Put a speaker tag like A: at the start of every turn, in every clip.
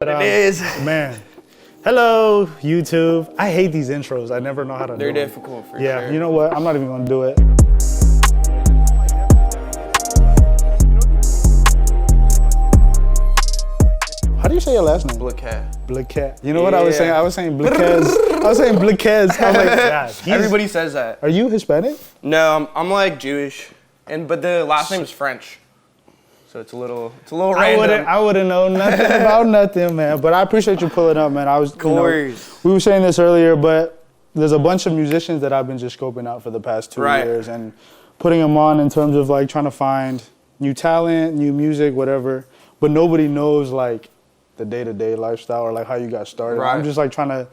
A: It is.
B: Man. Hello, YouTube. I hate these intros. I never know how to do them.
A: They're difficult for sure.
B: Yeah, you know what? I'm not even going to do it. How do you say your last name?
A: BLIQUEZ.
B: BLIQUEZ. You know what I was saying? I was saying BLIQUEZ. I was saying BLIQUEZ. I was like, yeah,
A: everybody says that.
B: Are you Hispanic?
A: No, I'm like Jewish, but the last name is French. So it's a little random.
B: I wouldn't know nothing about nothing, man. But I appreciate you pulling up, man. I was, we were saying this earlier, but there's a bunch of musicians that I've been just scoping out for the past 2 years and putting them on in terms of like trying to find new talent, new music, whatever. But nobody knows like the day-to-day lifestyle or like how you got started. I'm just like trying to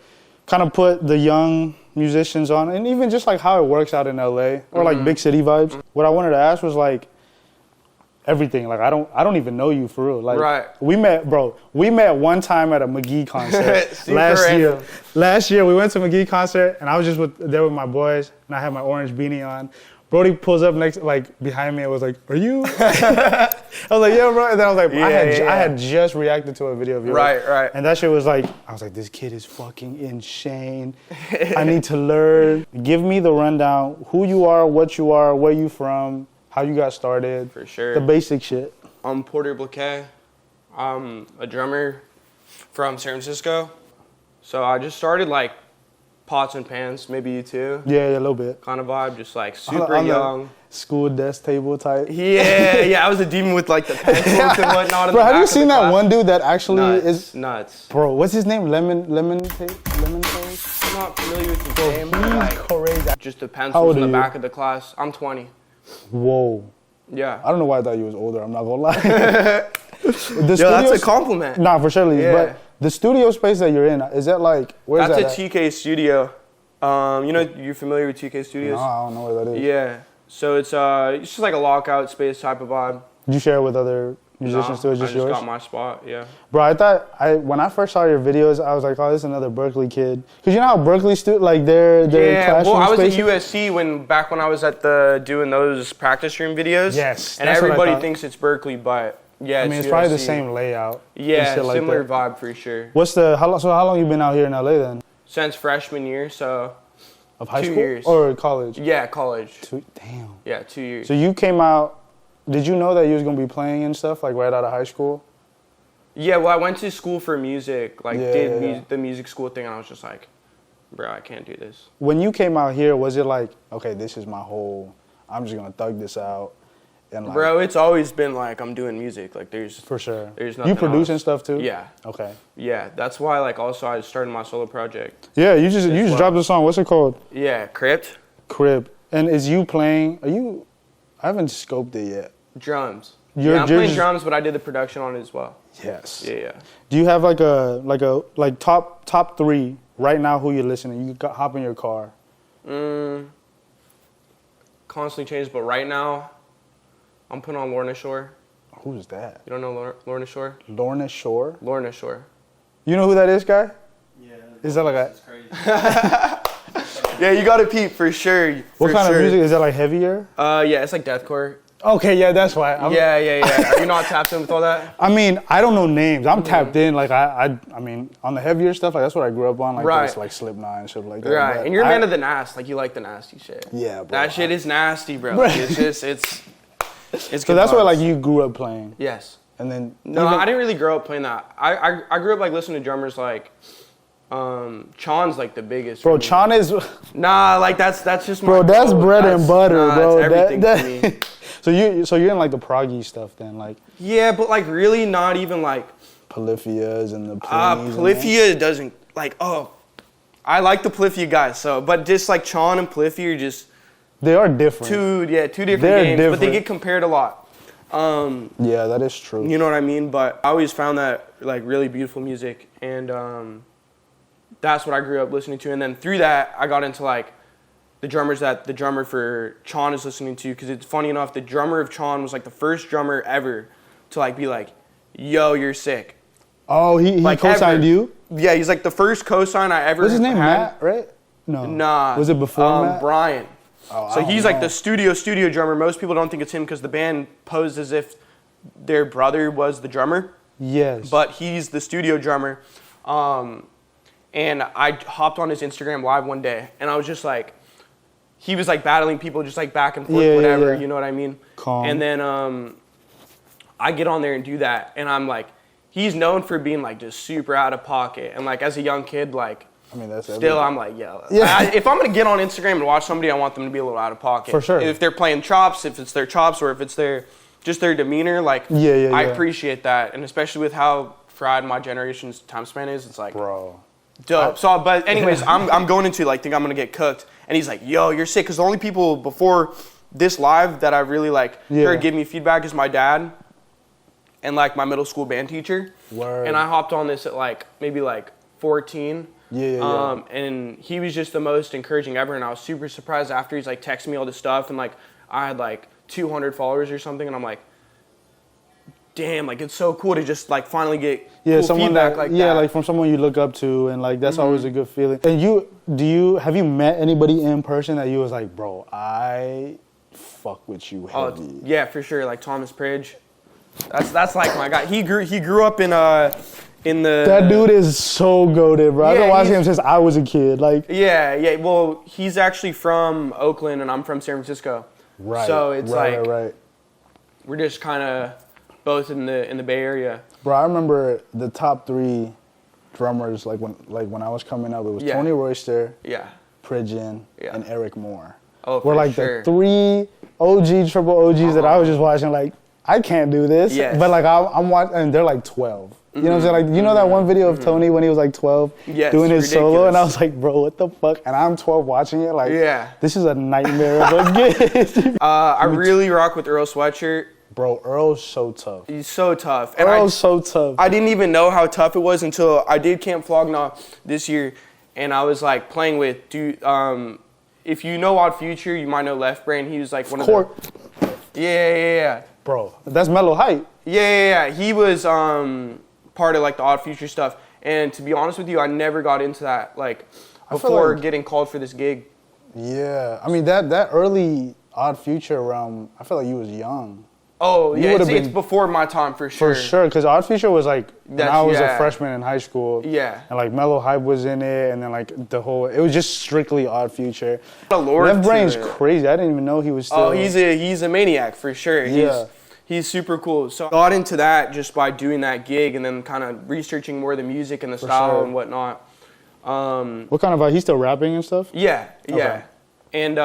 B: kind of put the young musicians on, and even just like how it works out in LA or like big city vibes. What I wanted to ask was like, everything. Like I don't even know you for real. Like we met one time at a McGee concert last year. We went to McGee concert and I was just there with my boys and I had my orange beanie on. Brody pulls up behind me and was like, "Are you?" I was like, "Yeah, bro." And then I was like, I had just reacted to a video of yours. Right. And that shit was like, I was like, "This kid is fucking insane. I need to learn." Give me the rundown: who you are, what you are, where you from, how you got started.
A: For sure.
B: The basic shit.
A: I'm Porter BLIQUEZ. I'm a drummer from San Francisco. So I just started like pots and pans, maybe you too.
B: Yeah, a little bit.
A: Kind of vibe, just like super young.
B: School desk table type.
A: Yeah, I was a demon with like the pencils and whatnot.
B: Bro, have you seen that one dude that actually is
A: nuts?
B: Bro, what's his name? Lemon Toast?
A: I'm not familiar with his name.
B: He's crazy.
A: Just the pencils in the back of the class. I'm 20.
B: Whoa.
A: Yeah.
B: I don't know why I thought you was older, I'm not gonna lie.
A: That's a compliment.
B: Nah, for sure. Yeah. But the studio space that you're in, is that like, where's that?
A: That's a TK studio. You know, you're familiar with TK Studios?
B: No, I don't know where that is.
A: Yeah. So it's just like a lockout space type of vibe.
B: Did you share it with other musicians too? Or just yours?
A: I just got my spot, yeah.
B: Bro, I thought, when I first saw your videos, I was like, oh, this is another Berkeley kid. Cause you know how Berkeley their classroom
A: I was
B: spaces?
A: at USC back when I was at doing those practice room videos.
B: Yes.
A: And everybody thinks it's Berkeley, but yeah,
B: I mean, it's probably the same layout.
A: Yeah, similar vibe for sure.
B: How long you been out here in LA then?
A: Since freshman year, so.
B: Of high
A: 2
B: school?
A: years.
B: Or college?
A: Yeah, college.
B: Damn.
A: Yeah, 2 years.
B: So you came out, did you know that you was gonna be playing and stuff like right out of high school?
A: Yeah, well, I went to school for music, did the music school thing, and I was just like, bro, I can't do this.
B: When you came out here, was it like, okay, this is my I'm just gonna thug this out? And like,
A: bro, it's always been like, I'm doing music, like
B: For sure.
A: There's nothing
B: You producing
A: else.
B: stuff too?
A: Yeah.
B: Okay.
A: Yeah, that's why like also I started my solo project.
B: Yeah, you just dropped a song, what's it called?
A: Yeah, Crypt.
B: Crib. And is you playing, I haven't scoped it yet.
A: Drums.
B: I'm
A: playing drums, but I did the production on it as well.
B: Yes.
A: Yeah.
B: Do you have like top 3 right now who you're listening? You can hop in your car.
A: Constantly changes, but right now, I'm putting on Lorna Shore.
B: Who's that?
A: You don't know Lorna Shore?
B: Lorna Shore?
A: Lorna Shore.
B: You know who that is, guy?
C: Yeah.
B: Is that like a...
C: Crazy.
A: Yeah, you gotta peep for sure.
B: What kind of music? Is that like heavier?
A: Yeah, it's like deathcore.
B: Okay, yeah, that's why.
A: Yeah. Are you not tapped in with all that?
B: I mean, I don't know names. I'm tapped in. Like I mean, on the heavier stuff, like that's what I grew up on. Like it's like Slipknot and shit like that.
A: Right,
B: but
A: and you're a man of the nasty. Like you like the nasty shit.
B: Yeah, bro.
A: That shit is nasty, bro. Like, it's
B: so that's why like you grew up playing.
A: Yes.
B: And then
A: no, I didn't really grow up playing that. I grew up like listening to drummers like. Chon's like the biggest.
B: Bro, Chon is.
A: Nah, like that's just my.
B: Bro, that's bread and butter, bro.
A: That's everything to me.
B: So you're in like the proggy stuff then, like.
A: Yeah, but like really not even like.
B: Polyphias and the.
A: Polyphia doesn't like. Oh, I like the Polyphia guys. So, but just like Chon and Polyphia are just.
B: They are different.
A: Two different games, but they get compared a lot.
B: Yeah, that is true.
A: You know what I mean? But I always found that like really beautiful music, and that's what I grew up listening to. And then through that, I got into like the drummers that the drummer for Chon is listening to. Because it's funny enough, the drummer of Chon was like the first drummer ever to like be like, "Yo, you're sick."
B: Oh, he like co-signed you?
A: Yeah, he's like the first co-sign I ever.
B: What's his name? Matt, right? No.
A: Nah.
B: Was it before Matt?
A: Brian.
B: Oh,
A: so he's like the studio drummer. Most people don't think it's him because the band posed as if their brother was the drummer.
B: Yes.
A: But he's the studio drummer. And I hopped on his Instagram live one day, and I was just like, he was like battling people just like back and forth, whatever, you know what I mean?
B: Calm.
A: And then I get on there and do that, and I'm like, he's known for being like just super out of pocket, and like as a young kid, like,
B: I mean, that's
A: still
B: everything.
A: I'm like, yeah. If I'm gonna get on Instagram and watch somebody, I want them to be a little out of pocket.
B: For sure.
A: If they're playing chops, if it's their chops, or if it's just their demeanor, like, I appreciate that, and especially with how fried my generation's time span is, it's like,
B: bro.
A: Dope. But anyways, I'm going into like think I'm gonna get cooked, and he's like, "Yo, you're sick." Because the only people before this live that I really like heard give me feedback is my dad, and like my middle school band teacher.
B: Word.
A: And I hopped on this at like maybe like 14. And he was just the most encouraging ever, and I was super surprised after he's like texting me all this stuff, and like I had like 200 followers or something, and I'm like, damn, like it's so cool to just like finally get cool feedback like that.
B: Yeah, like from someone you look up to, and like that's always a good feeling. And have you met anybody in person that you was like, bro, I fuck with you heavy?
A: Yeah, for sure. Like Thomas Pridge. That's like my guy. He grew up in the.
B: That dude is so goated, bro. I've been watching him since I was a kid. Like.
A: Yeah. Well, he's actually from Oakland, and I'm from San Francisco.
B: Right.
A: So it's
B: right.
A: We're just kind of both in the Bay Area.
B: Bro, I remember the top 3 drummers like when I was coming up. It was Tony Royster, Pridgeon, and Eric Moore.
A: Oh,
B: we're like the 3 triple OGs that I was just watching. Like, I can't do this.
A: Yes.
B: But like I'm watching, and they're like 12. You know what I'm saying? Like, you know that one video of Tony when he was like 12 doing his solo, and I was like, bro, what the fuck? And I'm 12 watching it. Like, this is a nightmare of a gig.
A: I really rock with Earl Sweatshirt.
B: Bro, Earl's so tough.
A: He's so tough. And
B: Earl's so tough.
A: I didn't even know how tough it was until I did Camp Flog Gnaw this year, and I was like playing with dude. If you know Odd Future, you might know Left Brain. He was like one of the. Yeah.
B: Bro, that's Mellow Hype.
A: Yeah. He was part of like the Odd Future stuff, and to be honest with you, I never got into that like before getting called for this gig.
B: Yeah, I mean that early Odd Future realm, I feel like you was young.
A: Oh, yeah, it's before my time for sure.
B: For sure, because Odd Future was like, when I was a freshman in high school.
A: Yeah.
B: And like Mellow Hype was in it, and then like it was just strictly Odd Future.
A: Left
B: Brain's crazy. I didn't even know he was still.
A: Oh, he's a maniac for sure. He's super cool. So I got into that just by doing that gig and then kind of researching more of the music and the style and whatnot.
B: What kind of, he's still rapping and stuff?
A: Yeah. And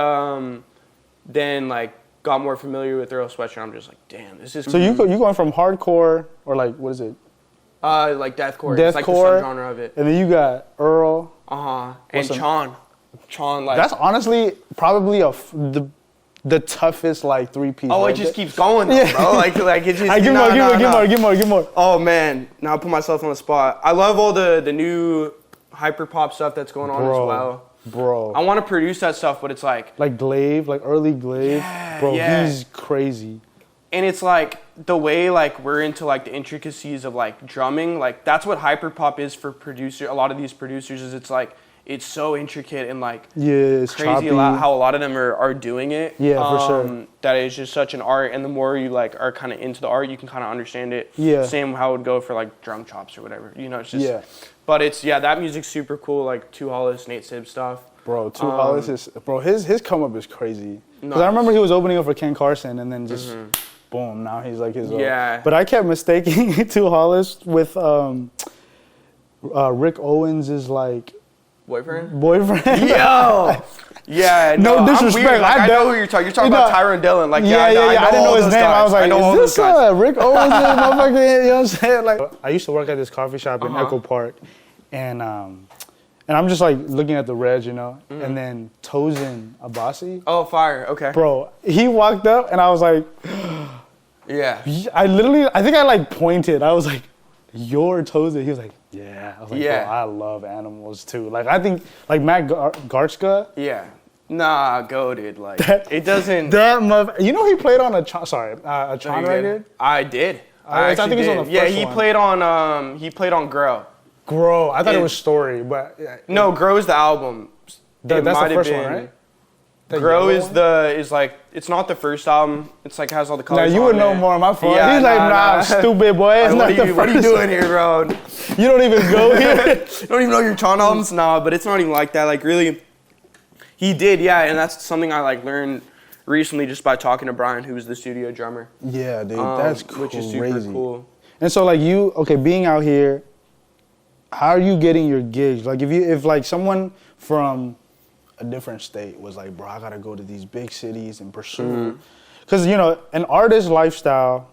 A: then like, got more familiar with Earl Sweatshirt. I'm just like, damn, this is.
B: So you going from hardcore or like what is it?
A: Like deathcore. It's like the subgenre of it.
B: And then you got Earl.
A: And Chon. Like.
B: That's honestly probably the toughest like 3-piece.
A: Oh, it just keeps going, though, bro. Like it just.
B: Give more.
A: Oh man, now I put myself on the spot. I love all the new hyper pop stuff that's going on as well.
B: Bro,
A: I want to produce that stuff, but it's like
B: Glaive, like early Glaive. Bro, he's crazy.
A: And it's like the way like we're into like the intricacies of like drumming, like that's what hyperpop is for a lot of these producers is it's like it's so intricate and like
B: it's
A: crazy how a lot of them are doing it.
B: Yeah, for sure.
A: That is just such an art, and the more you like are kind of into the art, you can kind of understand it.
B: Yeah.
A: Same how it would go for like drum chops or whatever. You know, it's just. But it's that music's super cool, like Two Hollis, Nate Sibb stuff.
B: Bro, Two Hollis is his come up is crazy. Because I remember he was opening up for Ken Carson, and then just boom, now he's like his own.
A: Yeah.
B: But I kept mistaking Two Hollis with Rick Owens' like
A: boyfriend.
B: Yo.
A: Yeah,
B: no disrespect.
A: Like, I know who you're talking. You're talking about Tyron Dillon. Like,
B: I didn't know his name.
A: Guys.
B: I was like, is this Rick Owens' motherfucker? You know what I'm saying? Like, I used to work at this coffee shop in Echo Park, and I'm just like looking at the reg, you know, and then Tosin Abasi.
A: Oh, fire. Okay.
B: Bro, he walked up, and I was like,
A: yeah.
B: I think I like pointed. I was like, you're Tosin. He was like, yeah. I was like,
A: yeah.
B: Bro, I love animals too. Like, I think like Matt Garchka.
A: Yeah. Nah, go, dude. Like, it doesn't.
B: You know, he played on a Chon record.
A: I did.
B: I think it's on the first one.
A: He played on Grow.
B: I thought it was Story, but
A: no, Grow is the album.
B: That's the first one, right?
A: Grow is like, it's not the first album. It's like has all the colors.
B: Now you would know more. My fault. Yeah, he's like, nah, stupid boy. It's not the first.
A: What are you doing here, bro?
B: You don't even go here.
A: You don't even know your Chon albums? Nah, but it's not even like that. Like really, he did, yeah, and that's something I like learned recently just by talking to Brian, who was the studio drummer.
B: Yeah, dude, that's crazy.
A: Which is super cool.
B: And so like being out here, how are you getting your gigs? Like if like someone from a different state was like, bro, I gotta go to these big cities and pursue, because you know, an artist lifestyle,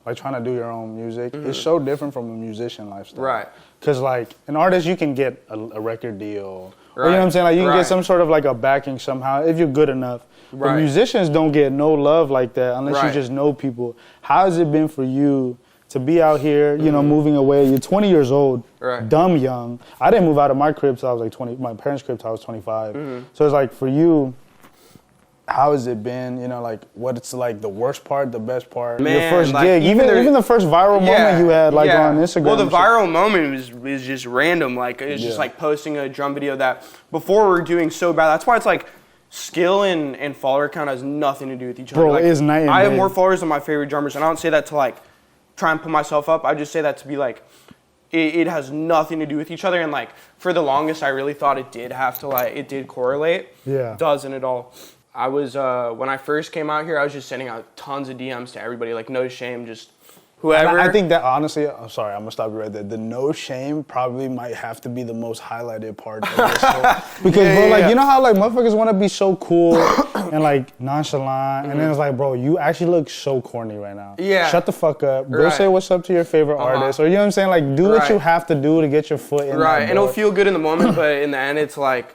B: like trying to do your own music, is so different from a musician lifestyle.
A: Right.
B: Because like an artist, you can get a record deal, or you know what I'm saying? Like you can get some sort of like a backing somehow if you're good enough. But musicians don't get no love like that unless you just know people. How has it been for you to be out here, you know, moving away? You're 20 years old, dumb young. I didn't move out of my crib till I was like 20, my parents' crib till I was 25. So it's like for you, how has it been? You know, like what's like the worst part, the best part?
A: Man,
B: your first
A: like,
B: gig, even the first viral moment you had like on Instagram.
A: Well, the viral moment was just random. Like it was just like posting a drum video that before we were doing so bad. That's why it's like skill and follower count has nothing to do with each other.
B: Bro,
A: like,
B: it's night and day.
A: I have more followers than my favorite drummers, and I don't say that to like try and put myself up. I just say that to be like, it has nothing to do with each other. And like for the longest, I really thought it did have to like, it did correlate. Yeah. Doesn't at all. I was, when I first came out here, I was just sending out tons of DMs to everybody, like no shame, just whoever.
B: I think that honestly, I'm sorry, I'm gonna stop you right there. The no shame probably might have to be the most highlighted part of this whole, because bro, like you know how like motherfuckers want to be so cool and like nonchalant, and then it's like, bro, you actually look so corny right now. Yeah. Shut the fuck up. Go say what's up to your favorite artist, or you know what I'm saying? Like do what you have to do to get your foot in. Right,
A: and it'll feel good in the moment, but in the end, it's like,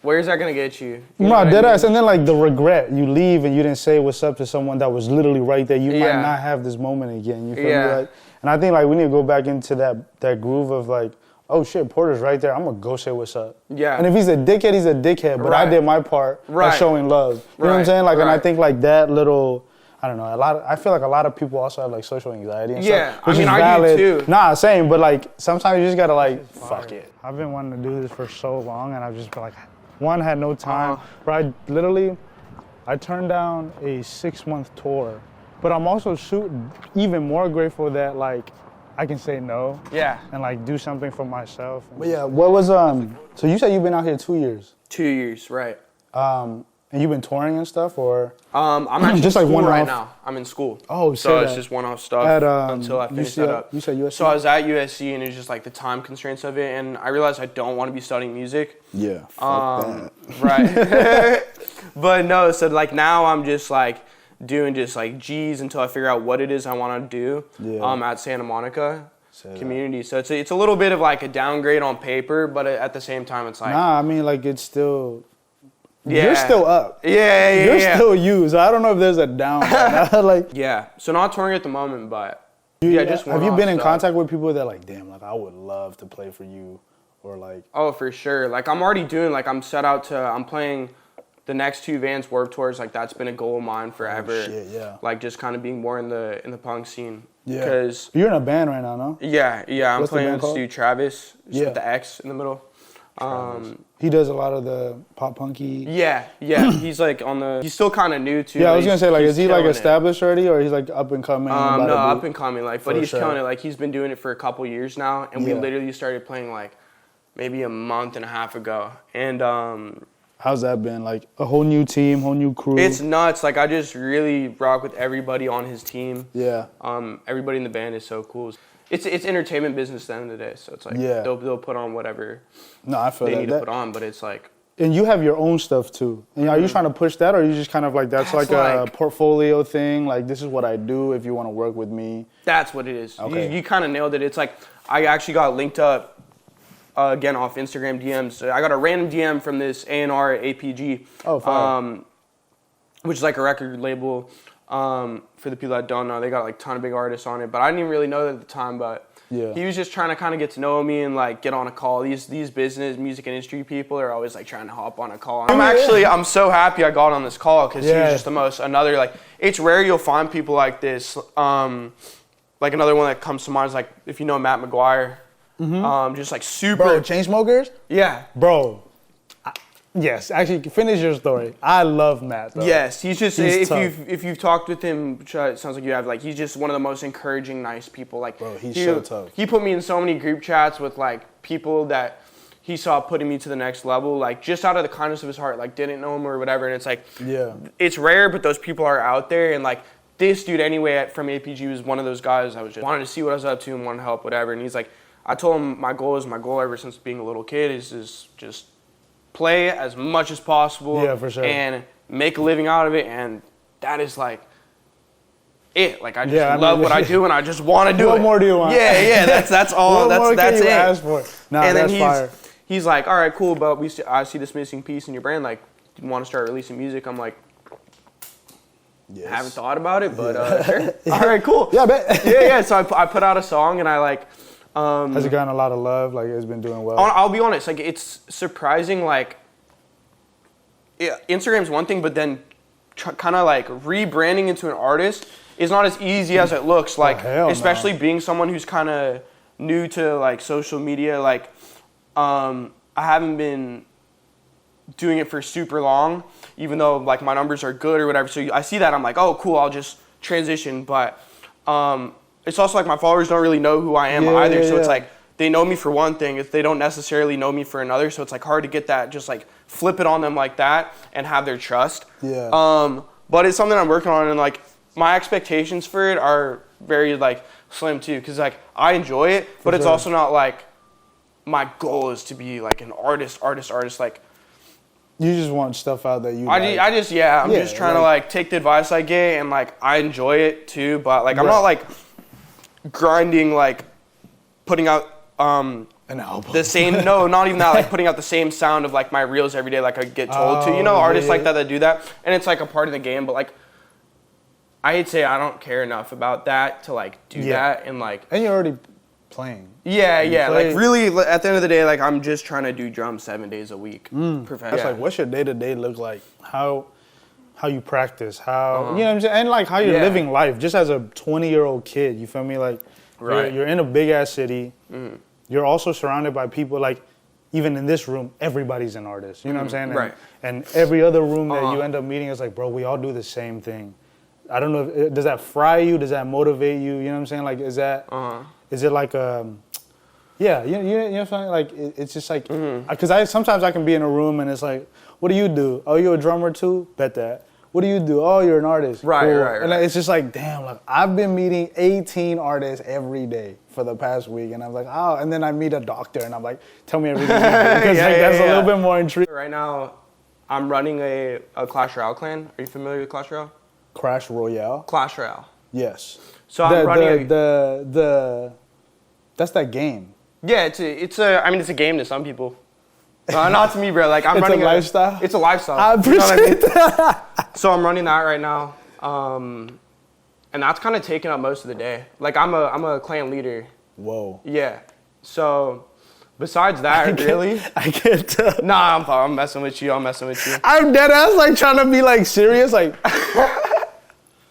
A: where's that gonna get you?
B: No, dead ass. And then like the regret, you leave and you didn't say what's up to someone that was literally right there. You might not have this moment again. You feel me? Like, and I think like we need to go back into that groove of like, oh shit, Porter's right there. I'm gonna go say what's up. Yeah. And if he's a dickhead, he's a dickhead. But I did my part by showing love. You know what I'm saying? Like, and I think like that little, I don't know, I feel like a lot of people also have like social anxiety and stuff. Which is valid. I do too. Nah, same. But like sometimes you just gotta like, fuck it. I've been wanting to do this for so long, and I've just been like, one, had no time. But I turned down a 6-month tour. But I'm also even more grateful that like I can say no. Yeah. And like do something for myself. But yeah, what was so you said you've been out here 2 years.
A: 2 years, right.
B: And you've been touring and stuff, or?
A: I'm actually just like one right now. I'm in school. Oh, so it's just one-off stuff until I finish that up.
B: You said USC?
A: So I was at USC, and it's just like the time constraints of it, and I realized I don't want to be studying music.
B: Yeah, fuck that.
A: Right. But no, so like now I'm just like doing just like G's until I figure out what it is I want to do at Santa Monica community. So it's a little bit of like a downgrade on paper, but at the same time it's like.
B: Nah, I mean like it's still. Yeah. You're still up. You're still you. So I don't know if there's a down. Like.
A: Yeah. So not touring at the moment, but just
B: have you been in contact with people that like, damn, like I would love to play for you, or like?
A: Oh, for sure. Like I'm already doing. Like I'm playing the next 2 Vans Warped Tours. Like that's been a goal of mine forever.
B: Oh, shit, yeah.
A: Like just kind of being more in the punk scene.
B: Yeah. Because you're in a band right now, no?
A: Yeah. I'm playing with Stu Travis. With the X in the middle.
B: He does a lot of the pop punky.
A: Yeah. He's like he's still kind of new too.
B: Yeah, I was gonna say like, is he like established already, or he's like up and coming?
A: No, up and coming. Like, but he's killing it. Like he's been doing it for a couple years now, and we literally started playing like maybe a month and a half ago. And
B: how's that been? Like a whole new team, whole new crew.
A: It's nuts. Like I just really rock with everybody on his team. Yeah. Everybody in the band is so cool. It's entertainment business at the end of the day, so it's like they'll put on whatever they need to put on, but it's like.
B: And you have your own stuff too. And are you trying to push that, or are you just kind of like that's like a portfolio thing? Like this is what I do if you want to work with me.
A: That's what it is. Okay. You kind of nailed it. It's like I actually got linked up again off Instagram DMs. I got a random DM from this A&R APG. Oh, fine. Which is like a record label. For the people that don't know, they got like a ton of big artists on it, but I didn't even really know that at the time, but he was just trying to kind of get to know me and like get on a call. These business, music industry people are always like trying to hop on a call. I'm so happy I got on this call because he was just like, it's rare you'll find people like this. Like another one that comes to mind is like, if you know Matt McGuire, just like super.
B: Bro, Chainsmokers?
A: Yeah.
B: Bro. Yes, actually, finish your story. I love Matt, though.
A: Yes, he's just,
B: He's
A: if you've talked with him, which it sounds like you have, like, he's just one of the most encouraging, nice people. Like,
B: bro, he's so tough.
A: He put me in so many group chats with, like, people that he saw putting me to the next level, like, just out of the kindness of his heart, like, didn't know him or whatever, and it's like,
B: yeah,
A: it's rare, but those people are out there, and, like, this dude anyway from APG was one of those guys I was just wanted to see what I was up to and wanted to help, whatever, and he's like, I told him my goal ever since being a little kid is just play as much as possible,
B: yeah, for sure,
A: and make a living out of it, and that is like it. Like I just love what I do, and I just want to do it.
B: What more do you want?
A: Yeah, that's all. That's it.
B: Ask for? Nah,
A: and
B: that's
A: then
B: fire.
A: He's like, all right, cool, but I see this missing piece in your brand. Like, do you want to start releasing music? I'm like,
B: yes.
A: I haven't thought about it, but sure. All right, cool.
B: Yeah, I bet.
A: yeah. So I put out a song, and I like.
B: Has it gotten a lot of love? Like, it's been doing well?
A: I'll be honest. Like, it's surprising. Like, yeah, Instagram's one thing, but then kind of like rebranding into an artist is not as easy as it looks. Like, especially being someone who's kind of new to like social media. Like, I haven't been doing it for super long, even though like my numbers are good or whatever. So I see that, I'm like, oh, cool. I'll just transition. But it's also like my followers don't really know who I am either. So it's like they know me for one thing, if they don't necessarily know me for another. So it's like hard to get that, just like flip it on them like that and have their trust.
B: Yeah.
A: But it's something I'm working on, and like my expectations for it are very like slim too, because like I enjoy it, but it's also not like my goal is to be like an artist. Like,
B: you just want stuff out that you
A: I'm just trying to like take the advice I get, and like I enjoy it too, but like I'm not like grinding, like putting out
B: an album.
A: the same, no, not even that, like putting out the same sound of like my reels every day like I get told to, you know, artists like that do that, and it's like a part of the game, but like I hate to say I don't care enough about that to like do that, and like,
B: and you're already playing.
A: Yeah, like really at the end of the day, like I'm just trying to do drums 7 days a week.
B: That's like, what's your day-to-day look like? How you practice, how, you know what I'm saying? And like how you're living life, just as a 20-year-old kid, you feel me? Like, you're in a big-ass city. You're also surrounded by people, like, even in this room, everybody's an artist. You know what I'm saying? And every other room that you end up meeting is like, bro, we all do the same thing. I don't know, does that fry you? Does that motivate you? You know what I'm saying? Like, is that, is it like a, you know what I'm saying? Like, it's just like, because sometimes I can be in a room and it's like, what do you do? Oh, you're a drummer too? Bet that. What do you do? Oh, you're an artist.
A: Right.
B: And like, it's just like, damn, like I've been meeting 18 artists every day for the past week, and I'm like, oh, and then I meet a doctor, and I'm like, tell me everything you do. Because that's a little bit more intriguing.
A: Right now, I'm running a Clash Royale clan. Are you familiar with Clash Royale?
B: Clash Royale?
A: Clash Royale.
B: Yes.
A: So I'm running
B: that's that game.
A: Yeah, it's a game to some people. Not to me, bro. Like I'm running
B: a lifestyle.
A: It's a lifestyle.
B: I appreciate that.
A: So I'm running that right now, and that's kind of taking up most of the day. Like I'm a clan leader.
B: Whoa.
A: Yeah. So besides that,
B: I can't tell.
A: Nah, I'm messing with you.
B: I'm dead ass like trying to be like serious, like.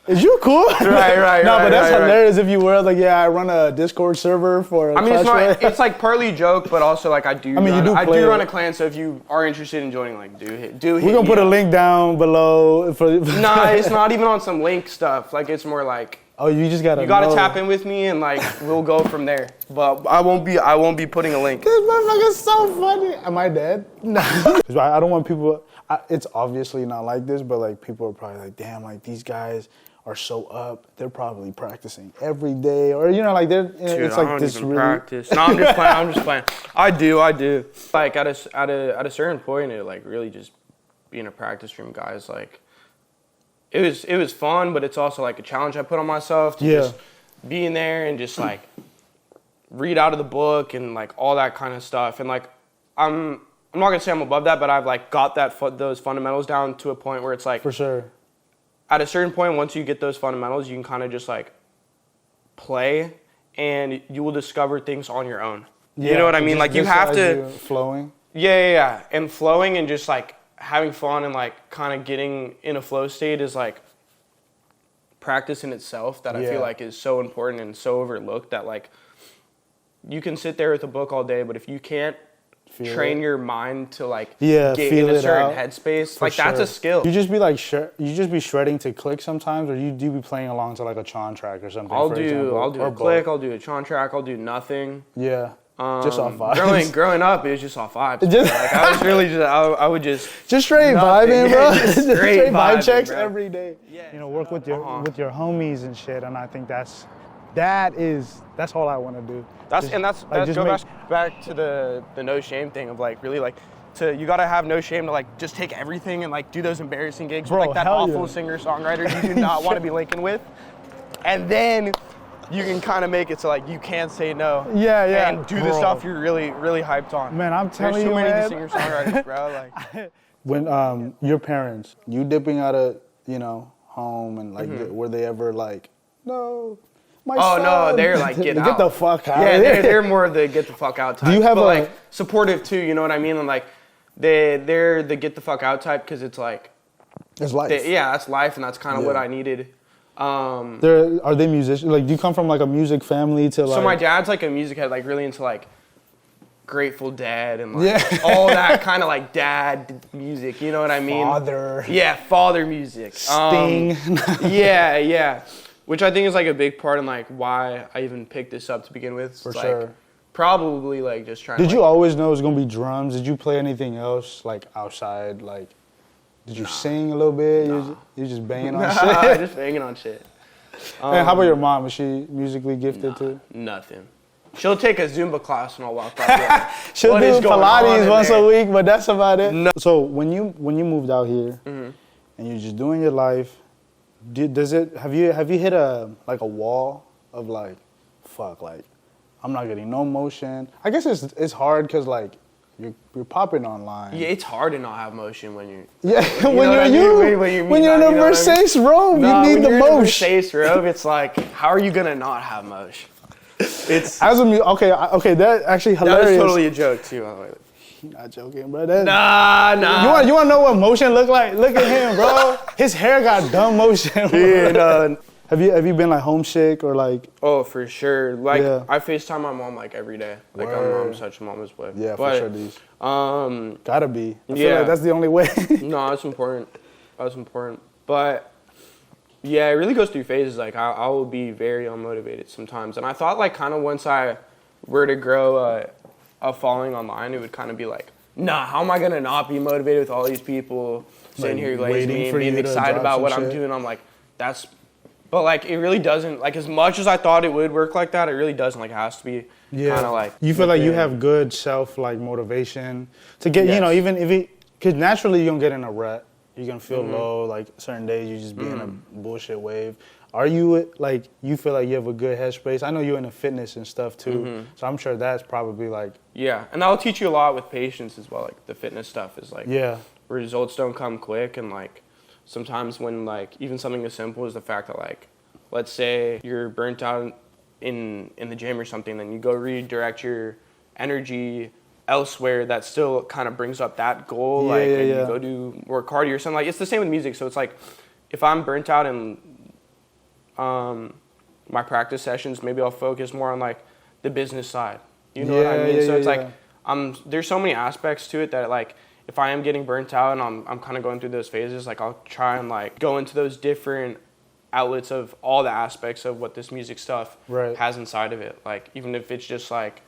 B: Is you cool?
A: Right.
B: No, but that's hilarious if you were like, I run a Discord server for.
A: It's like partly joke, but also like I do run a clan. So if you are interested in joining, like do
B: we're gonna put a link down below.
A: Nah, it's not even on some link stuff. Like it's more like.
B: Oh, you gotta
A: tap in with me and like we'll go from there. But I won't be putting a link.
B: This motherfucker's so funny. Am I dead? No. I don't want people. It's obviously not like this, but like people are probably like, damn, like these guys are so up. They're probably practicing every day, or you know, like they're.
A: Dude,
B: it's like
A: I don't
B: this
A: even
B: really.
A: Practice. No, I'm just playing. I do. Like at a certain point, it like really just being a practice room, guys. Like it was fun, but it's also like a challenge I put on myself to just be in there and just like read out of the book and like all that kind of stuff. And like I'm not gonna say I'm above that, but I've like got those fundamentals down to a point where it's like
B: for sure.
A: At a certain point, once you get those fundamentals, you can kind of just like play, and you will discover things on your own. You know what I mean? Like you have to
B: flowing.
A: Yeah, and flowing and just like having fun and like kind of getting in a flow state is like practice in itself that I feel like is so important and so overlooked that like you can sit there with a book all day, but if you can't train your mind to like
B: get
A: in a certain headspace. Like that's a skill.
B: You just be like you just be shredding to click sometimes, or you do be playing along to like a chon track or something.
A: I'll do a click. I'll do a chon track. I'll do nothing.
B: Yeah. Just off vibes.
A: Growing up, it was just off vibes. Like I was really I would just
B: straight vibing, bro.
A: Just straight
B: vibe checks
A: bro.
B: Every day. Yeah, you know, work with your homies and shit, and I think that's all I want to do.
A: That's back to the no shame thing of like really like you gotta have no shame to like just take everything and like do those embarrassing gigs with like that awful singer songwriter you do not want to be linking with, and then you can kind of make it so like you can say no.
B: Yeah.
A: And do the stuff you're really hyped on.
B: Man, I'm telling you,
A: there's too many singer songwriters, bro. Like
B: when your parents, you dipping out of home and like were they ever like no?
A: No, they're like get
B: the fuck out.
A: Yeah, they're more of the get the fuck out type.
B: Do you have
A: like supportive too? You know what I mean? And like they're the get the fuck out type because it's like
B: it's life.
A: That's life, and that's kind of what I needed.
B: Are they musicians? Like, do you come from like a music family to like?
A: So my dad's like a music head, like really into like Grateful Dead and like all that kind of like dad music. You know what I mean?
B: Father.
A: Yeah, father music.
B: Sting.
A: Yeah. Which I think is like a big part in like why I even picked this up to begin with.
B: For
A: like,
B: sure.
A: Probably like just trying.
B: Did you always know it was gonna be drums? Did you play anything else like outside? Like, did you sing a little bit?
A: Nah.
B: You just banging on shit.
A: Just banging on shit.
B: And how about your mom? Is she musically gifted too?
A: Nothing. She'll take a Zumba class and I'll walk by.
B: She'll do Pilates once a week, but that's about it. No. So when you moved out here and you're just doing your life. Have you hit a wall of like, fuck, like I'm not getting no motion? I guess it's hard because like you're popping online.
A: Yeah, it's hard to not have motion when you're.
B: Yeah, when you're in a Mercedes robe, you need the motion. When you're in a
A: Mercedes robe, it's like, how are you gonna not have motion? It's
B: okay. That actually hilarious.
A: That was totally a joke too, by the way.
B: You're not joking, bro.
A: Nah.
B: You want to know what motion look like? Look at him, bro. His hair got dumb motion.
A: Yeah,
B: Have you been like homesick or like?
A: Oh, for sure. Like I FaceTime my mom like every day. Like I'm such a mama's boy.
B: Yeah, for sure. These. Gotta be. I feel like that's the only way.
A: No, that's important. But yeah, it really goes through phases. Like I will be very unmotivated sometimes, and I thought like kind of once I were to grow a following online, it would kind of be like, nah, how am I gonna not be motivated with all these people sitting here glazing me and being excited about what I'm doing? I'm like, but like it really doesn't. Like as much as I thought it would work like that, it really doesn't. Like it has to be kind of like.
B: You feel like you have good self like motivation to get even if because naturally you're gonna get in a rut. You're gonna feel low. Like certain days you just be in a bullshit wave. Are you like you feel like you have a good headspace? I know you're into fitness and stuff too, so I'm sure that's probably like
A: and that'll teach you a lot with patience as well. Like the fitness stuff is like results don't come quick, and like sometimes when like even something as simple as the fact that like let's say you're burnt out in the gym or something, then you go redirect your energy elsewhere that still kind of brings up that goal, and you go do more cardio or something. Like it's the same with music. So it's like if I'm burnt out in my practice sessions, maybe I'll focus more on like the business side. You know what I mean? So it's like there's so many aspects to it that like if I am getting burnt out and I'm kind of going through those phases, like I'll try and like go into those different outlets of all the aspects of what this music stuff has inside of it. Like even if it's just like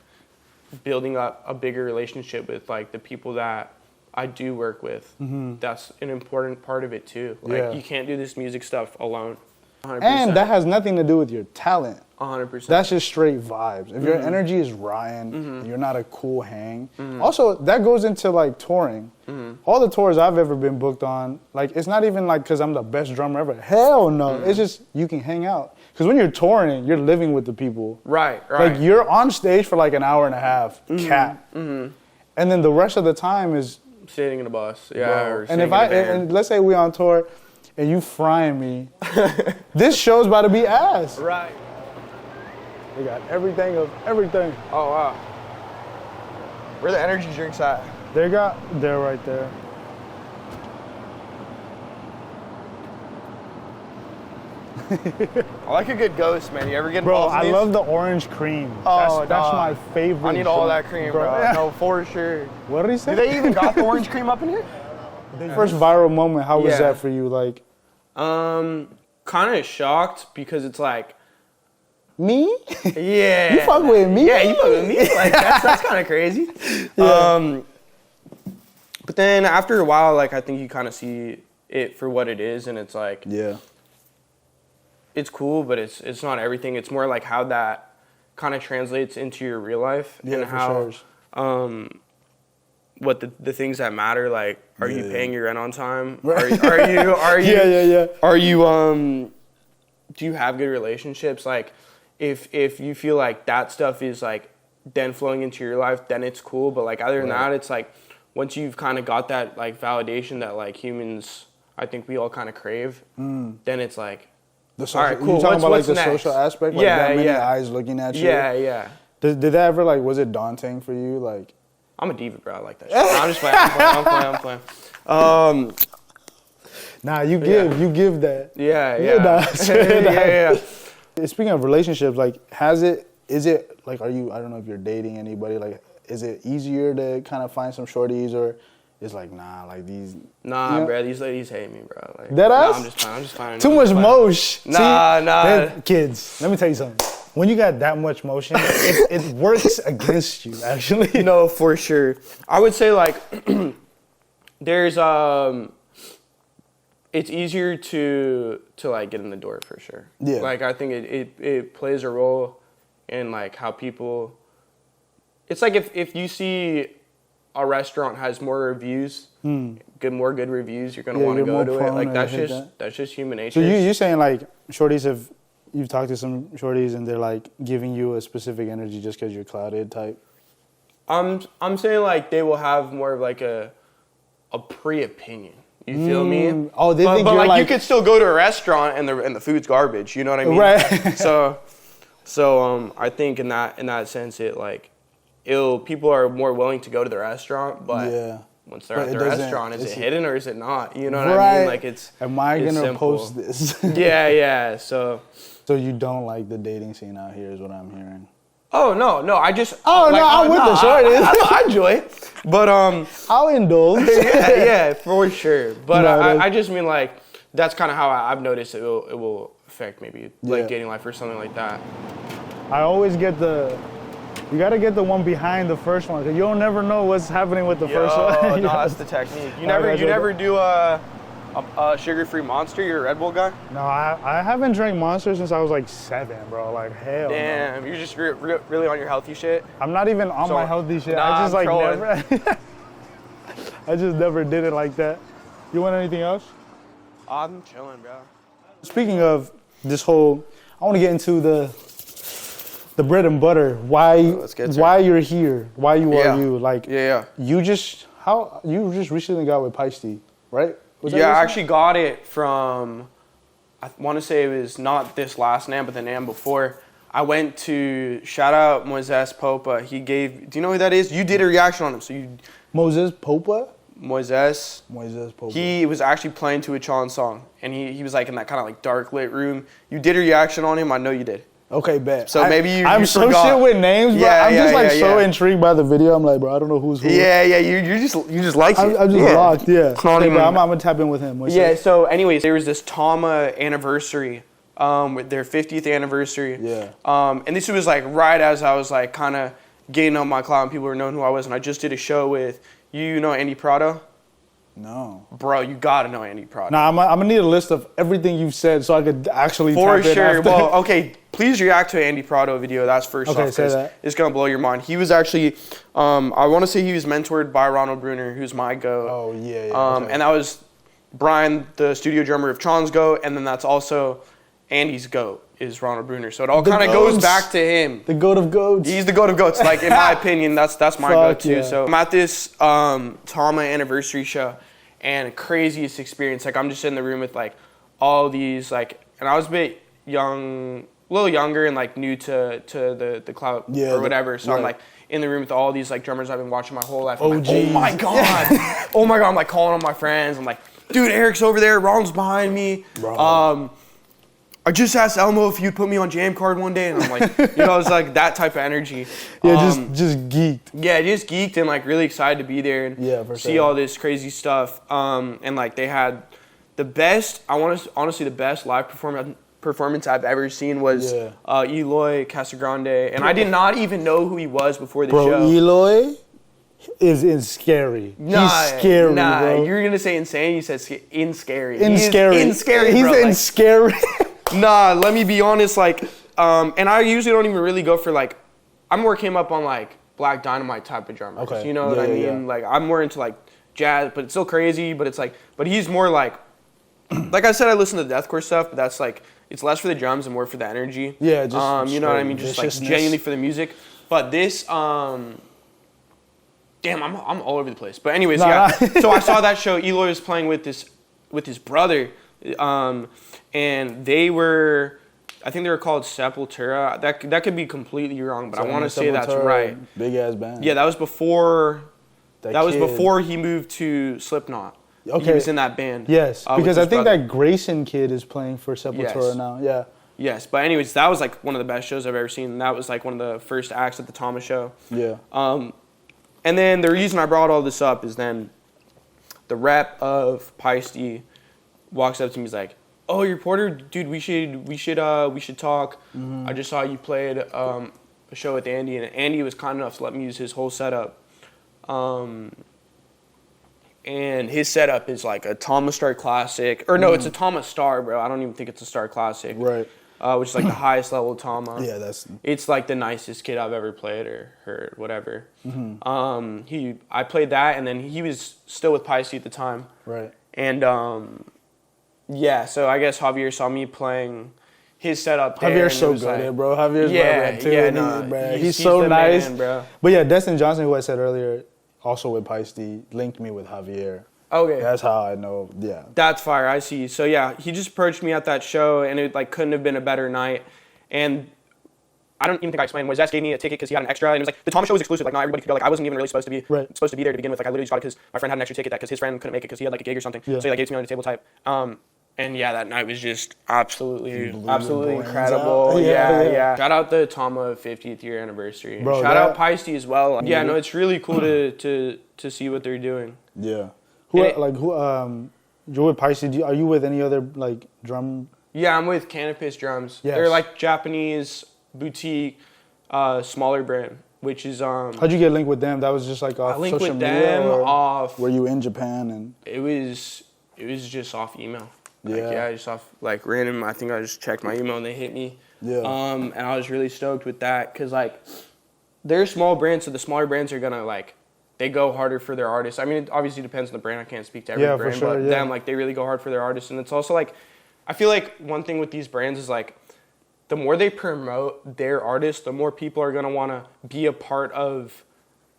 A: building up a bigger relationship with like the people that I do work with, that's an important part of it too. Like you can't do this music stuff alone. 100%.
B: And that has nothing to do with your talent.
A: 100%.
B: That's just straight vibes. If your energy is Ryan, you're not a cool hang. Also, that goes into like touring. All the tours I've ever been booked on, like it's not even like because I'm the best drummer ever. Hell no. It's just you can hang out. Because when you're touring, you're living with the people.
A: Right.
B: Like you're on stage for like an hour and a half, cap. And then the rest of the time is
A: sitting in a bus. Yeah. Or
B: and if and let's say we on tour and you frying me, this show's about to be ass.
A: Right.
B: They got everything of everything.
A: Oh wow. Where the energy drinks at?
B: They're right there.
A: I like a good ghost, man. You ever get
B: Bro,
A: involved in
B: I
A: these?
B: love the orange cream.
A: Oh,
B: that's my favorite.
A: I need all that
B: joint,
A: cream, bro. No, for sure.
B: What did he say?
A: Do they even got the orange cream up in here?
B: First viral moment, how was that for you? Like,
A: kind of shocked because it's like,
B: me?
A: yeah.
B: You fuck with me?
A: Yeah, you fuck with me. Like that's kind of crazy. Yeah. But then after a while, like I think you kind of see it for what it is, and it's like,
B: yeah,
A: it's cool, but it's not everything. It's more like how that kind of translates into your real life, and how what the things that matter, like are you paying your rent on time? Are you are you do you have good relationships? Like if you feel like that stuff is like then flowing into your life, then it's cool. But like other than that, it's like once you've kind of got that like validation that like humans, I think we all kind of crave, then it's like,
B: the social,
A: all right, cool.
B: You talking about like the
A: next?
B: social aspect, like that many eyes looking at you.
A: Yeah.
B: Did that ever like, was it daunting for you? Like,
A: I'm a diva, bro. I like that shit. No, I'm just playing. I'm playing.
B: Nah, you give that.
A: Yeah.
B: Speaking of relationships, like, is it like, I don't know if you're dating anybody, like, is it easier to kind of find some shorties, or it's like, nah, like these?
A: Nah, bro, these ladies hate me, bro. Like,
B: that ass?
A: Nah, I'm just fine.
B: Too much motion.
A: Nah.
B: Kids, let me tell you something. When you got that much motion, it works against you, actually.
A: No, for sure. I would say like, there's it's easier to like get in the door for sure. Yeah. Like I think it plays a role in like how people. It's like if you see a restaurant has more reviews, more good reviews, you're gonna want to go to it. Like that's just human nature.
B: So you're saying like shorties you've talked to some shorties and they're like giving you a specific energy just because you're clouded type?
A: I'm saying like they will have more of like a pre-opinion. You feel me?
B: Oh, they think you're
A: like you could still go to a restaurant and the food's garbage. You know what I mean?
B: Right.
A: So I think in that sense it like people are more willing to go to the restaurant, but once they're at the restaurant, is it hidden or is it not? You know what I mean? Like it's.
B: Am I gonna post this?
A: Yeah. So
B: you don't like the dating scene out here, is what I'm hearing.
A: Oh no! I'm with
B: the shorties.
A: I enjoy it, but
B: I'll indulge.
A: yeah, for sure. But I just mean like that's kind of how I've noticed it will affect maybe like dating life or something like that.
B: I always get you gotta get the one behind the first one, because you'll never know what's happening with the first one.
A: No, that's the technique. You never do a sugar-free Monster? You're a Red Bull guy?
B: No, I haven't drank Monster since I was like 7, bro. Like, hell
A: Damn,
B: no.
A: You're just really on your healthy shit?
B: I'm not even on my healthy shit.
A: Nah,
B: I just like
A: trolling.
B: never. I just never did it like that. You want anything else?
A: I'm chilling, bro.
B: Speaking of this whole, I want to get into the bread and butter. Why you're here? Why you are you? Like, you just recently got with Peisty, right?
A: I actually got it from, I want to say it was not this last NAMM, but the NAMM before. I went to, shout out Moises Popa. Do you know who that is? You did a reaction on him.
B: Moses Popa?
A: Moises
B: Popa.
A: He was actually playing to a Chon song, and he was like in that kind of like dark lit room. You did a reaction on him. I know you did.
B: Okay, bet.
A: So maybe you
B: I'm so
A: forgot.
B: shit with names, bro. I'm just so intrigued by the video. I'm like, bro, I don't know who's who.
A: Yeah, you just like it.
B: I'm just locked,
A: Okay,
B: bro, I'm gonna tap in with him.
A: So anyways, there was this Tama anniversary, with their 50th anniversary.
B: Yeah.
A: And this was like right as I was like kind of getting on my clout and people were knowing who I was, and I just did a show with, you know Andy Prado?
B: No.
A: Bro, you gotta know Andy Prado.
B: Nah, I'm gonna need a list of everything you've said so I could actually
A: For
B: tap in
A: sure.
B: after.
A: Well, okay, please react to an Andy Prado video. That's first off,
B: say that.
A: It's gonna blow your mind. He was actually, I want to say he was mentored by Ronald Bruner, who's my GOAT.
B: Oh yeah.
A: And that was Brian, the studio drummer of Chon's GOAT, and then that's also Andy's GOAT is Ronald Bruner. So it all kind of goes back to him.
B: The GOAT of GOATs.
A: He's the GOAT of GOATs. Like in my opinion, that's my GOAT too.
B: Yeah.
A: So I'm at this Tama anniversary show, and craziest experience. Like I'm just in the room with like all these like, and I was a bit young, a little younger and like new to the clout or whatever. So I'm like in the room with all these like drummers I've been watching my whole life. I'm like, oh my god, oh my god. I'm like calling on my friends. I'm like, dude, Eric's over there. Ron's behind me. I just asked Elmo if you'd put me on Jam Card one day, and I'm like, you know, it's like that type of energy.
B: Yeah, just geeked.
A: Yeah, just geeked and like really excited to be there and see all this crazy stuff. And like they had the best, honestly the best live performance I've ever seen was Eloy Casagrande, and I did not even know who he was before the show.
B: Bro, Eloy is scary.
A: Nah,
B: he's scary, bro.
A: You're gonna say insane. You said in scary.
B: In scary.
A: In scary.
B: He's
A: bro.
B: in scary.
A: Nah, let me be honest. Like, and I usually don't even really go for like. I'm more came up on like Black Dynamite type of drummers.
B: Okay.
A: You know what I mean?
B: Yeah.
A: Like I'm more into like jazz, but it's still crazy. But it's like, but he's more like I said, I listen to the deathcore stuff, but that's like it's less for the drums and more for the energy.
B: Yeah, just
A: you know what I mean? Just like genuinely for the music. But this, damn, I'm all over the place. But anyways, so I saw that show. Eloy was playing with his brother, and they were. I think they were called Sepultura. That could be completely wrong, but I want to say that's right.
B: Big ass band.
A: Yeah, that was before. That was before he moved to Slipknot. Okay. He was in that band.
B: Yes, because I think that Grayson kid is playing for Sepultura now. Yeah.
A: Yes, but anyways, that was like one of the best shows I've ever seen. And that was like one of the first acts at the Thomas show.
B: Yeah.
A: And then the reason I brought all this up is then the rep of Peisty walks up to me. He's like, "Oh, you're Porter, dude. We should talk. I just saw you played a show with Andy, and Andy was kind enough to let me use his whole setup. And his setup is like a Thomas Star Classic, or no, it's a Thomas Star, bro. I don't even think it's a Star Classic,
B: right?
A: Which is like the highest level of Tama.
B: Yeah,
A: it's like the nicest kid I've ever played or heard, whatever. I played that, and then he was still with Peisty at the time,
B: right?
A: And yeah, so I guess Javier saw me playing his setup there.
B: Javier's so good, like, bro. Javier's my too.
A: Yeah, no,
B: he's so nice,
A: man, bro.
B: But yeah, Destin Johnson, who I said earlier, also with Peisty, linked me with Javier.
A: Okay.
B: That's how I know, yeah.
A: That's fire, I see. So yeah, he just approached me at that show, and it like couldn't have been a better night. And I don't even think I explained. Moises gave me a ticket because he had an extra, and it was like the Thomas show was exclusive. Like not everybody could go. Like I wasn't even really supposed to be there to begin with. Like I literally just got it because my friend had an extra ticket because his friend couldn't make it because he had like a gig or something. Yeah. So he like gave it to me on the table type. And yeah, that night was just absolutely incredible. Yeah. Shout out the Tama 50th year anniversary. Bro, shout out Peisty as well. Yeah, no, it's really cool to see what they're doing.
B: Yeah. You're with Peisty. Are you with any other like drum?
A: Yeah, I'm with Canopus Drums.
B: Yes.
A: They're like Japanese boutique, smaller brand. Which is
B: How'd you get linked with them? That was just like off social media. Were you in Japan and?
A: It was just off email.
B: Yeah.
A: Just off like random. I think I just checked my email and they hit me.
B: Yeah.
A: And I was really stoked with that because like they're small brands, so the smaller brands are gonna like they go harder for their artists. I mean, it obviously depends on the brand. I can't speak to every brand,
B: for sure,
A: but them like they really go hard for their artists. And it's also like I feel like one thing with these brands is like the more they promote their artists, the more people are gonna want to be a part of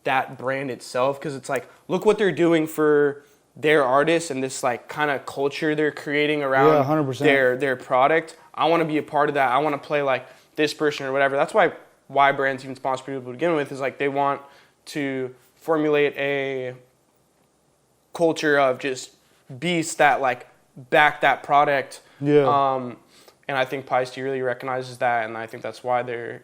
A: that brand itself because it's like look what they're doing for their artists and this like kind of culture they're creating around
B: 100%.
A: their product. I want to be a part of that. I want to play like this person or whatever. That's why brands even sponsor people to begin with is like they want to formulate a culture of just beasts that like back that product.
B: Yeah.
A: And I think Peisty really recognizes that, and I think that's why they're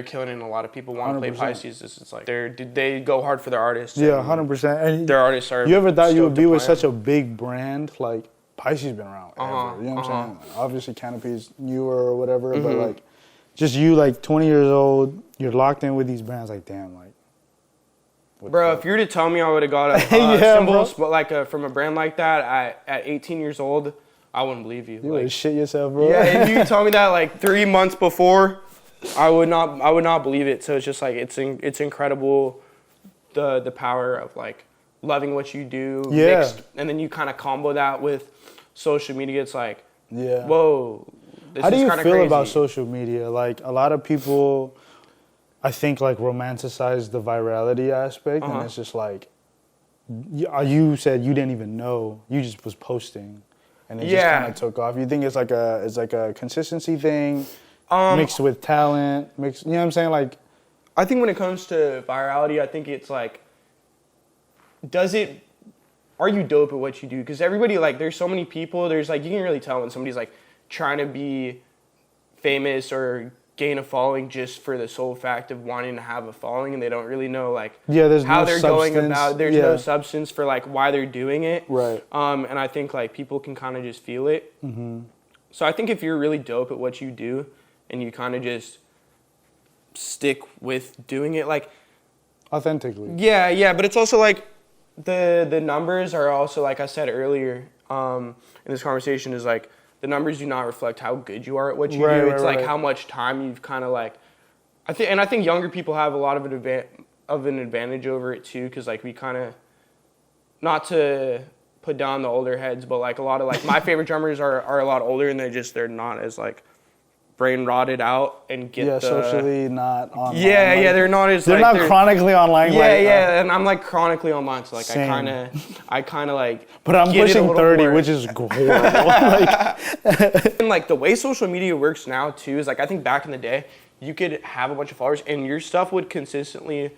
A: killing it and a lot of people want to play Peisty. It's like they go hard for their artists.
B: Yeah, 100%. And
A: their artists are.
B: You ever thought you would be with such a big brand? Like Peisty's been around ever. You know what I'm saying? Obviously Canopy's newer or whatever, but like just you like 20 years old, you're locked in with these brands. Like damn, like.
A: Bro, if you were to tell me I would have got a symbol like from a brand like that at 18 years old, I wouldn't believe you.
B: You would shit yourself, bro.
A: Yeah, if you told me that like 3 months before, I would not believe it. So it's just like it's incredible the power of like loving what you do.
B: Yeah.
A: And then you kind of combo that with social media. It's like,
B: yeah.
A: Whoa.
B: How do you feel about social media? Like a lot of people, I think like romanticize the virality aspect, and it's just like, you said you didn't even know, you just was posting, and it just kind of took off. You think it's like a consistency thing? Mixed with talent, you know what I'm saying? Like,
A: I think when it comes to virality, I think it's like, are you dope at what you do? Because everybody, like, there's so many people, there's like, you can really tell when somebody's like trying to be famous or gain a following just for the sole fact of wanting to have a following, and they don't really know like
B: there's
A: how
B: no
A: they're
B: substance.
A: going about it. There's no substance for like why they're doing it.
B: Right.
A: And I think like people can kind of just feel it. So I think if you're really dope at what you do and you kind of just stick with doing it like
B: authentically.
A: Yeah, but it's also like the numbers are also, like I said earlier in this conversation, is like the numbers do not reflect how good you are at what you do. It's like how much time you've kind of like, I think younger people have a lot of an advantage over it too, because like we kind of, not to put down the older heads, but like a lot of like my favorite drummers are a lot older, and they're not as like brain rotted out and get
B: socially not online.
A: They're not as
B: they're
A: like,
B: not chronically online.
A: And I'm like chronically online, so like
B: Same.
A: I kind of like.
B: But I'm pushing 30,
A: more.
B: Which is horrible. Like,
A: and like the way social media works now too is like I think back in the day you could have a bunch of followers and your stuff would consistently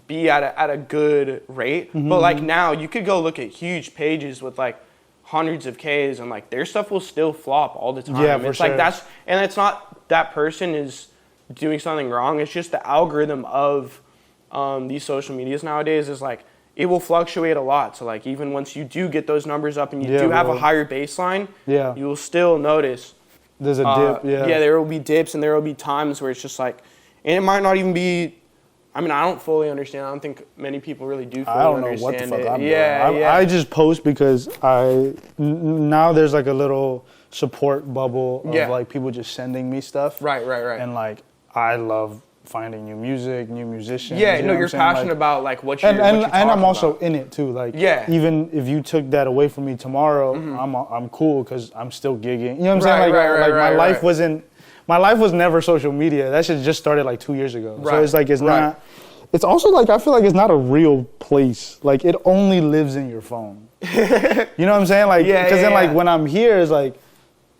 A: be at a good rate, but like now you could go look at huge pages with like hundreds of Ks and like their stuff will still flop all the time.
B: Yeah, for
A: it's
B: sure.
A: like and it's not that person is doing something wrong. It's just the algorithm of these social medias nowadays is like it will fluctuate a lot. So like even once you do get those numbers up and you do have a higher baseline, you will still notice
B: there's a dip.
A: There will be dips and there will be times where it's just like, and it might not even be. I mean, I don't fully understand. I don't think many people really do fully understand it.
B: I don't know what the fuck I'm doing. I just post because now there's like a little support bubble of like people just sending me stuff.
A: Right.
B: And like I love finding new music, new musicians.
A: Yeah, no, you're passionate about like what you're
B: and I'm also in it too. Like even if you took that away from me tomorrow, I'm cool because I'm still gigging. You know what I'm saying? Like my life wasn't. My life was never social media. That shit just started like 2 years ago. Right. So it's like, it's not, it's also like, I feel like it's not a real place. Like it only lives in your phone. You know what I'm saying? Like, because then like when I'm here, it's like,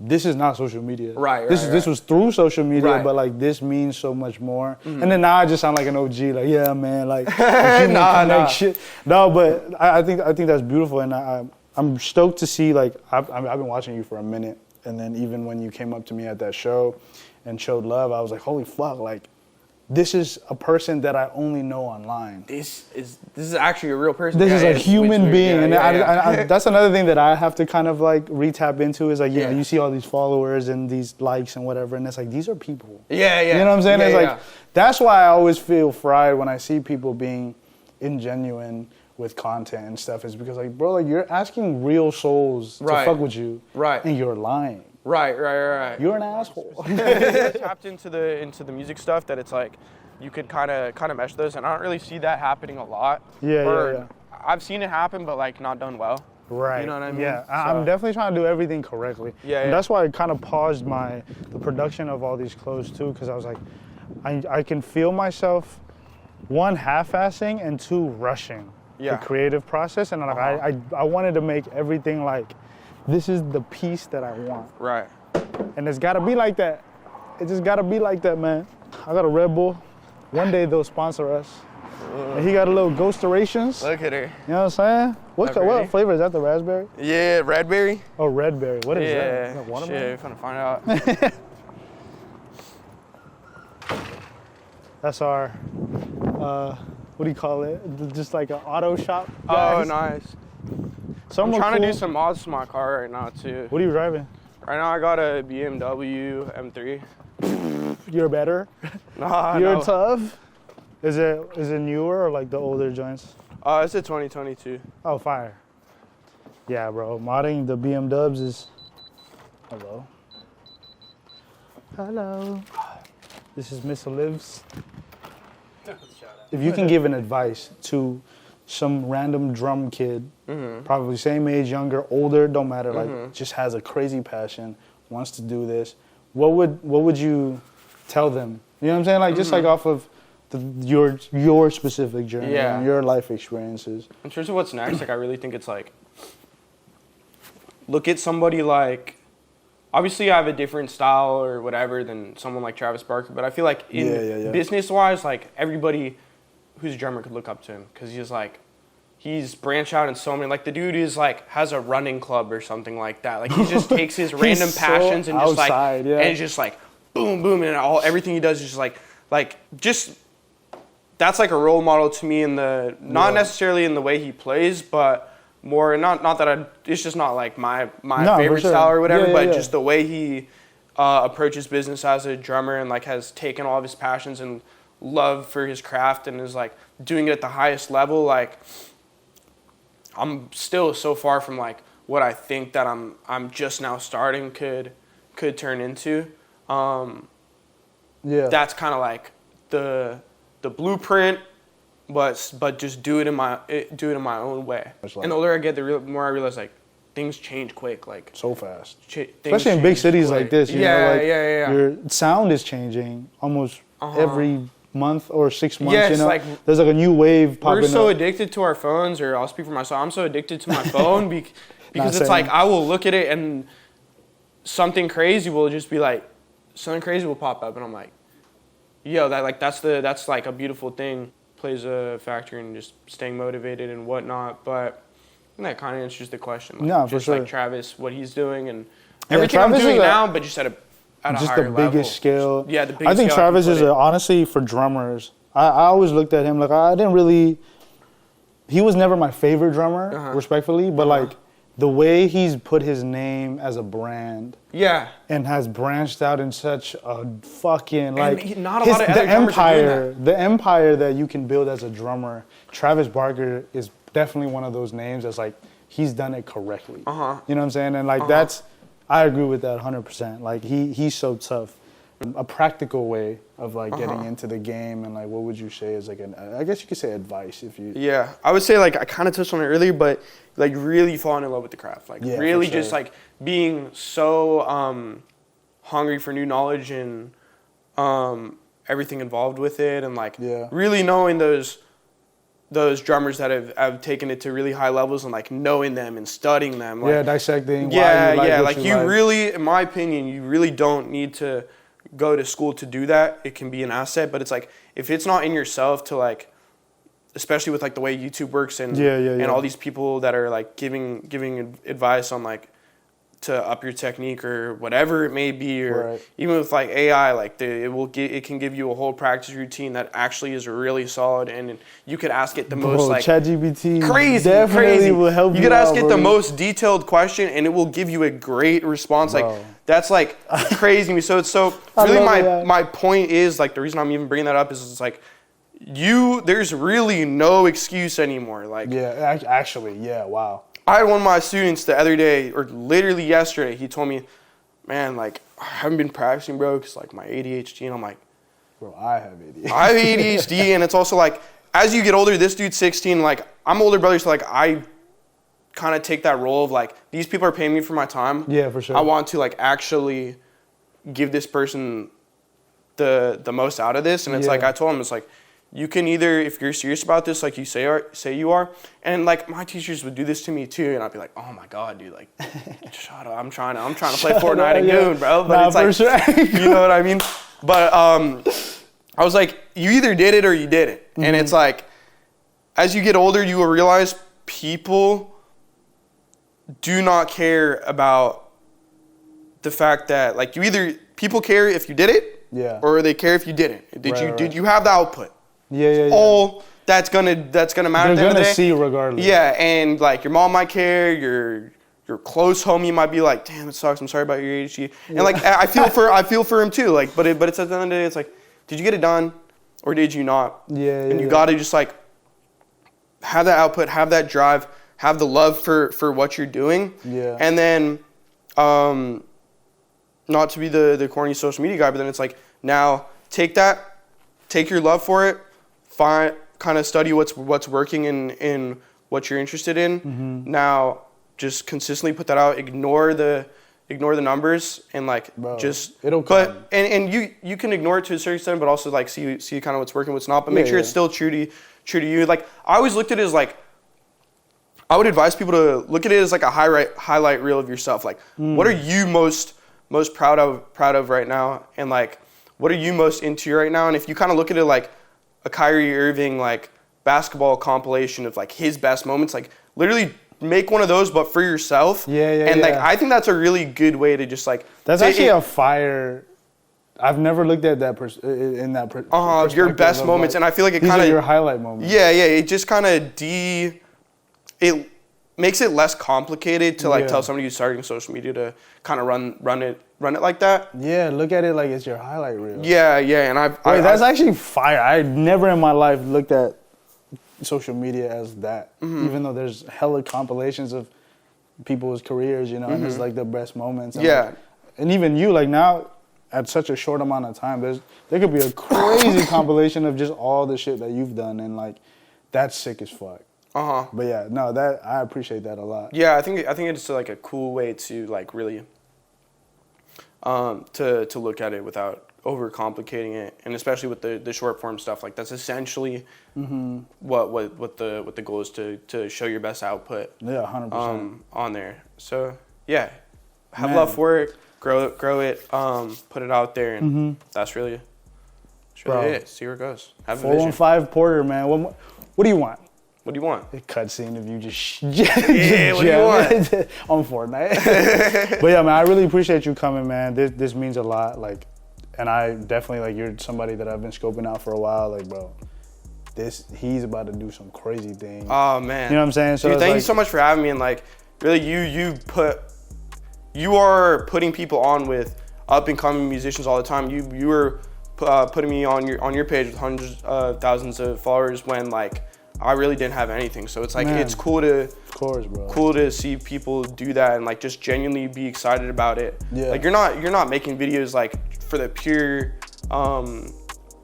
B: this is not social media. This was through social media, but like this means so much more. And then now I just sound like an OG, like, yeah, man, like, shit. No, but I think that's beautiful. And I'm stoked to see, like, I've been watching you for a minute. And then even when you came up to me at that show and showed love, I was like, holy fuck, like, this is a person that I only know online.
A: This is actually a real person.
B: This is a human being. I, that's another thing that I have to kind of like re-tap into is like, you know, you see all these followers and these likes and whatever, and it's like, these are people. You know what I'm saying? It's like, that's why I always feel fried when I see people being ingenuine with content and stuff, is because like, bro, like you're asking real souls to fuck with you, and you're lying.
A: Right.
B: You're an asshole.
A: Tapped into the music stuff that it's like you could kind of mesh those, and I don't really see that happening a lot. I've seen it happen, but like not done well.
B: Right.
A: You know what I mean?
B: Yeah. So, I'm definitely trying to do everything correctly. And that's why I kind of paused the production of all these clothes too, because I was like, I can feel myself, one, half-assing, and two, rushing the creative process, and like I wanted to make everything like, this is the piece that I want.
A: Right.
B: And it's gotta be like that. It just gotta be like that, man. I got a Red Bull. One day they'll sponsor us. And he got a little Ghostorations.
A: Look at her.
B: You know what I'm saying? What flavor is that? The raspberry?
A: Yeah, Redberry.
B: Oh, Redberry. What is that? Is that watermelon?
A: Shit, we're finna find out.
B: That's our, what do you call it? Just like an auto shop. Guys.
A: Oh, nice.
B: I'm
A: trying to do some mods to my car right now too.
B: What are you driving?
A: Right now I got a BMW M3.
B: You're better?
A: Nah,
B: You're tough? Is it newer or like the older joints?
A: It's a 2022.
B: Oh, fire. Yeah, bro. Modding the BMWs is... Hello. Hello. This is Miss Olives. If you can give an advice to some random drum kid, probably same age, younger, older, don't matter, like just has a crazy passion, wants to do this, what would you tell them? You know what I'm saying? Like just like off of your specific journey and your life experiences.
A: In terms of what's next, like I really think it's like, look at somebody like, obviously I have a different style or whatever than someone like Travis Barker, but I feel like in business-wise, like everybody who's a drummer could look up to him because he's branched out in so many, like the dude is like, has a running club or something like that. Like he just takes his random passions and just like, and just like boom, boom, and everything he does is just that's like a role model to me in the not necessarily in the way he plays, but more not that it's just not like my favorite style or whatever, but just the way he approaches business as a drummer and like has taken all of his passions and love for his craft and is like doing it at the highest level. Like I'm still so far from like what I think that I'm just now starting could turn into. That's kind of like the blueprint, but just do it in my own way. And the older I get, the more I realize like things change quick, like
B: so fast. Especially in big cities like this. You know, like your sound is changing almost every month or 6 months.
A: Yes,
B: you know,
A: like,
B: there's like a new wave popping up.
A: We're so addicted to our phones, or I'll speak for myself. I'm so addicted to my phone because it's like I will look at it and something crazy will just be like something crazy will pop up, and I'm like, yo, that's like a beautiful thing. Plays a factor in just staying motivated and whatnot, but. And that kind of answers the question. Like,
B: for sure.
A: Like Travis, what he's doing, and everything I'm doing now, but just at a higher level.
B: Just the biggest scale.
A: Yeah, the biggest
B: I think
A: scale
B: Travis is honestly for drummers. I always looked at him like I didn't really. He was never my favorite drummer, respectfully, but like the way he's put his name as a brand. Yeah. And has branched out in such a fucking like
A: not a lot of other drummers are doing that.
B: The empire that you can build as a drummer. Travis Barker is definitely one of those names that's like he's done it correctly. You know what I'm saying? And like I agree with that 100%. Like he's so tough. A practical way of like getting into the game, and like what would you say is like I guess you could say advice if you.
A: Yeah, I would say like I kind of touched on it earlier, but like really falling in love with the craft. Like really just like being so hungry for new knowledge and everything involved with it, and like really knowing those drummers that have taken it to really high levels and like knowing them and studying them. Like,
B: dissecting.
A: Like you really, in my opinion, you really don't need to go to school to do that. It can be an asset, but it's like if it's not in yourself to like, especially with like the way YouTube works and all these people that are like giving advice on like to up your technique or whatever it may be, or even with like AI, like it can give you a whole practice routine that actually is really solid, and you could ask it the most like
B: ChatGPT
A: crazy
B: will help you.
A: You could ask it the most detailed question, and it will give you a great response. Like that's like crazy to me. So it's so really my point is like the reason I'm even bringing that up is it's like there's really no excuse anymore. Like
B: wow.
A: I had one of my students the other day, or literally yesterday, he told me, man, like, I haven't been practicing, bro, because, like, my ADHD. And I'm like,
B: bro, I have ADHD.
A: I have ADHD, and it's also, like, as you get older, this dude's 16, like, I'm older brother, so, like, I kind of take that role of, like, these people are paying me for my time.
B: Yeah, for sure.
A: I want to, like, actually give this person the most out of this. And it's like, I told him, it's like, you can either, if you're serious about this, like you say you are, and like my teachers would do this to me too, and I'd be like, oh my god, dude, like, shut up, I'm trying to play Fortnite again, bro. But it's like,
B: sure.
A: You know what I mean? But I was like, you either did it or you didn't, and it's like, as you get older, you will realize people do not care about the fact that like people care if you did it, or they care if you didn't. Did you have the output? All that's gonna matter.
B: They're
A: at the end of the
B: gonna
A: day.
B: see regardless.
A: Yeah, and like your mom might care, your close homie might be like, damn, it sucks. I'm sorry about your ADHD. And like I feel for him too. Like, but it's at the end of the day, it's like, did you get it done, or did you not? And you gotta just like have that output, have that drive, have the love for what you're doing. And then, not to be the corny social media guy, but then it's like now take your love for it. Kind of study what's working in what you're interested in. Now, just consistently put that out. Ignore the numbers and like
B: it'll come.
A: But and you can ignore it to a certain extent, but also like see kind of what's working, what's not. But make sure it's still true to you. Like I always looked at it as like I would advise people to look at it as like a highlight reel of yourself. Like what are you most proud of right now, and like what are you most into right now? And if you kind of look at it like a Kyrie Irving like basketball compilation of like his best moments, like literally make one of those but for yourself. And like I think that's a really good way to just like
B: that's actually a fire I've never looked at that in that perspective.
A: Your best moments, and I feel like it kind of
B: your highlight moments.
A: Yeah, it just kind of it makes it less complicated to like tell somebody who's starting social media to kind of run it like that.
B: Yeah, look at it like it's your highlight reel.
A: Yeah, and
B: that's actually fire. I never in my life looked at social media as that, even though there's hella compilations of people's careers, you know, and it's like the best moments. And like, and even you, like now, at such a short amount of time, there could be a crazy compilation of just all the shit that you've done, and like, that's sick as fuck. But yeah, no, I appreciate that a lot.
A: Yeah, I think it's like a cool way to like really to look at it without overcomplicating it, and especially with the short form stuff, like that's essentially what the goal is, to show your best output.
B: Yeah, 100%.
A: On there. So yeah, have love for it, grow it, put it out there, and that's really it. See where it goes. Have a vision.
B: 415 Porter, man. What do you want?
A: What do you want?
B: A cutscene of you just
A: what do you want?
B: On Fortnite. But yeah, man, I really appreciate you coming, man. This means a lot. Like, and I definitely, like, you're somebody that I've been scoping out for a while. Like, bro, he's about to do some crazy things.
A: Oh man.
B: You know what I'm saying? So
A: dude, thank you so much for having me, and like, really, you are putting people on with up and coming musicians all the time. You were putting me on your page with hundreds of thousands of followers when like I really didn't have anything. So it's like, it's cool to,
B: of course, bro.
A: Cool to see people do that and like just genuinely be excited about it.
B: Yeah.
A: Like you're not making videos like for the pure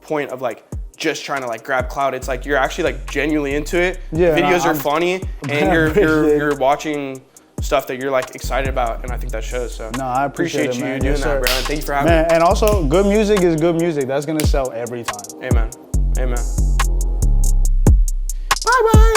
A: point of like just trying to like grab clout. It's like you're actually like genuinely into it.
B: Yeah,
A: videos are funny, and you're watching stuff that you're like excited about, and I think that shows. So
B: no, I appreciate
A: you
B: man.
A: doing that, bro. And thank you for having me.
B: And also, good music is good music. That's gonna sell every time.
A: Amen.
B: Bye bye.